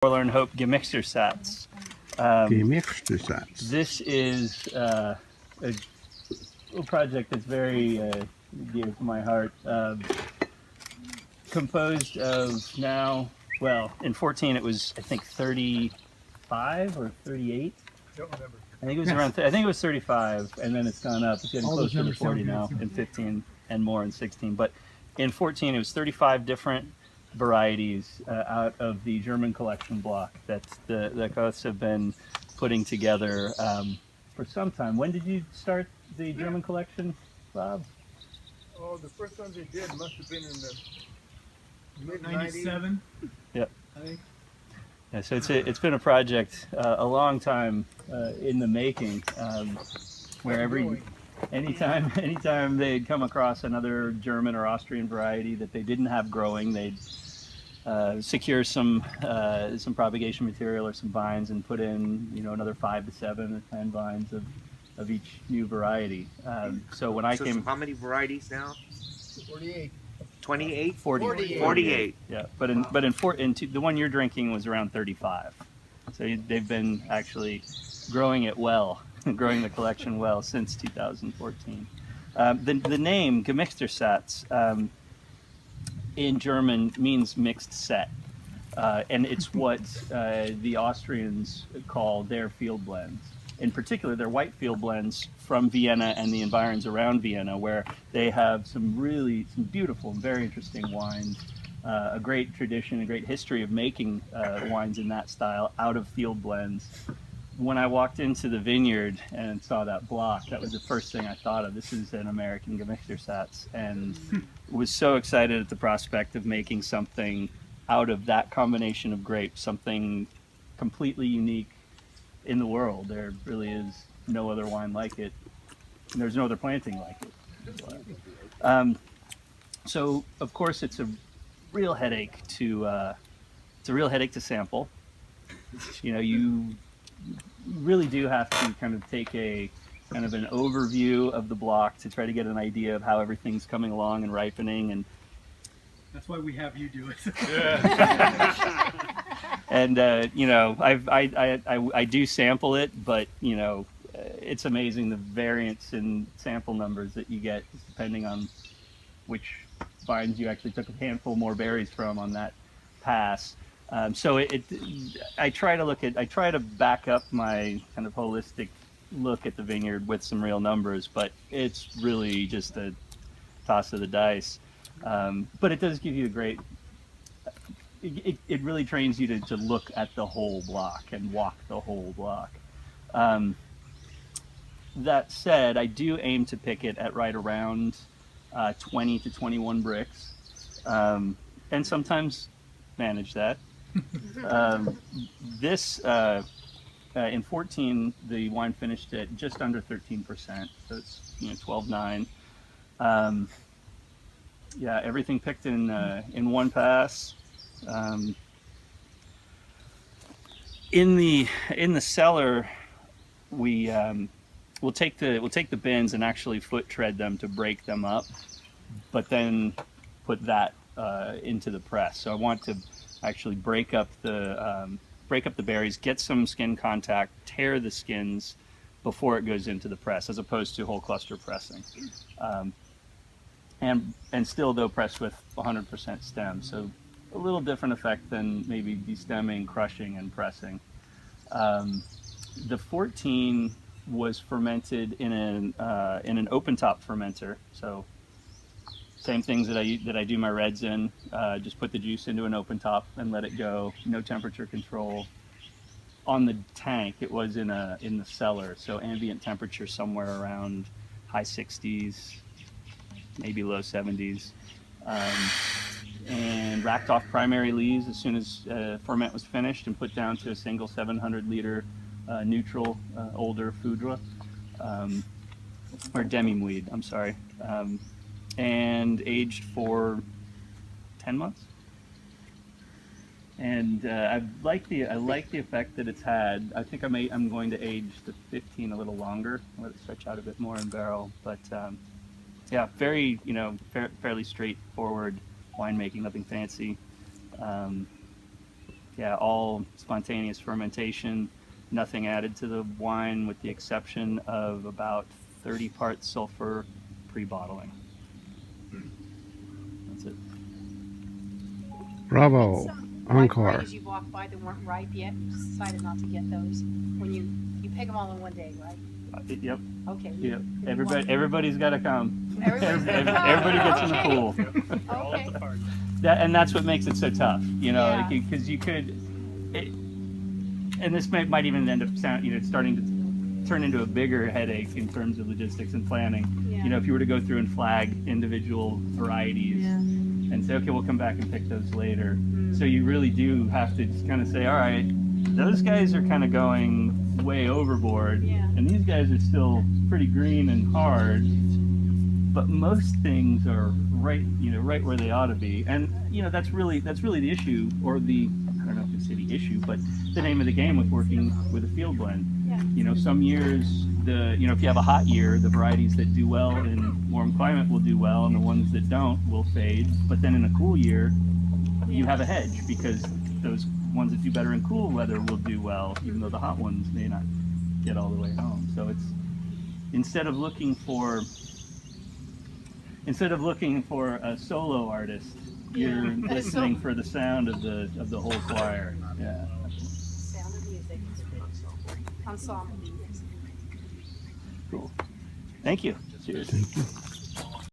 Forelorn Hope Gewurztraminer. Gewurztraminer. This is a project that's very dear to my heart. Composed of now, well, in 14 it was I think 35 or 38. I don't remember. I think it was around. I think it was 35, and then it's gone up. It's getting closer to 40 now, in 15 and more in 16. But in 14, it was 35 different varieties out of the German collection block that the Koths have been putting together for some time. When did you start the German collection, Bob? Oh, the first one they did must have been in the mid-90s. 97. Yep. I think. Yeah, so it's been a project a long time in the making, where anytime they'd come across another German or Austrian variety that they didn't have growing, they'd secure some propagation material or some vines and put in another 5 to 7 or 10 vines of each new variety. So when I came, so how many varieties now? 48. 28? 48. Yeah, but the one you're drinking was around 35. So they've been actually growing it well, growing the collection well since 2014. The name Gewurztraminer in German means mixed set, and it's what the Austrians call their field blends. In particular, their white field blends from Vienna and the environs around Vienna, where they have some beautiful and very interesting wines, a great tradition, a great history of making wines in that style out of field blends. When I walked into the vineyard and saw that block, that was the first thing I thought of. This is an American Gewurztraminer, and was so excited at the prospect of making something out of that combination of grapes, something completely unique in the world. There really is no other wine like it. And there's no other planting like it. So of course it's a real headache to sample. You really do have to kind of take an overview of the block to try to get an idea of how everything's coming along and ripening, and that's why we have you do it. Yeah. And I do sample it, but it's amazing the variance in sample numbers that you get depending on which vines you actually took a handful more berries from on that pass. So I try to back up my kind of holistic look at the vineyard with some real numbers, but it's really just a toss of the dice. But it does give you a great. It really trains you to look at the whole block and walk the whole block. That said, I do aim to pick it at right around 20 to 21 bricks, and sometimes manage that. In 14, the wine finished at just under 13%, so it's 12.9. Yeah, everything picked in one pass. In the cellar, we'll take the bins and actually foot tread them to break them up, but then put that into the press. So I want to actually break up the berries, get some skin contact, tear the skins before it goes into the press, as opposed to whole cluster pressing. And still, though, pressed with 100% stem. So a little different effect than maybe destemming, crushing, and pressing. The 14 was fermented in an open top fermenter. So same things that I do my reds in. Just put the juice into an open top and let it go. No temperature control. On the tank, it was in the cellar, so ambient temperature somewhere around high 60s, maybe low 70s. And racked off primary lees as soon as ferment was finished, and put down to a single 700-liter neutral older foudre, or demi-muid, I'm sorry, and aged for 10 months. And I like the effect that it's had. I think I'm going to age the 15 a little longer, let it stretch out a bit more in barrel. But yeah, very fairly straightforward winemaking, nothing fancy. Yeah, all spontaneous fermentation, nothing added to the wine with the exception of about 30 parts sulfur pre-bottling. That's it. Bravo. Encore. Varieties you've walked by that weren't ripe yet, you decided not to get those when you pick them all in one day, right? Yep, Okay. yep. Everybody's got to come. Everybody's gotta come. Everybody gets in the Okay. pool. Okay. And that's what makes it so tough, you know, Yeah. because you could, and this might even end up starting to turn into a bigger headache in terms of logistics and planning. Yeah. You know, if you were to go through and flag individual varieties Yeah. and say, okay, we'll come back and pick those later. Mm. So you really do have to just kind of say, all right, those guys are kind of going way overboard, Yeah. and these guys are still pretty green and hard. But most things are right where they ought to be, and that's really the issue, or I don't know if it's the issue, but the name of the game with working with a field blend. Yeah. Some years if you have a hot year, the varieties that do well in warm climate will do well, and the ones that don't will fade. But then in a cool year, you have a hedge because those ones that do better in cool weather will do well, even though the hot ones may not get all the way home. So it's instead of looking for a solo artist, you're listening for the sound of the whole choir. Yeah. Sound of music. Ensemble. Cool. Thank you. Cheers. Thank you.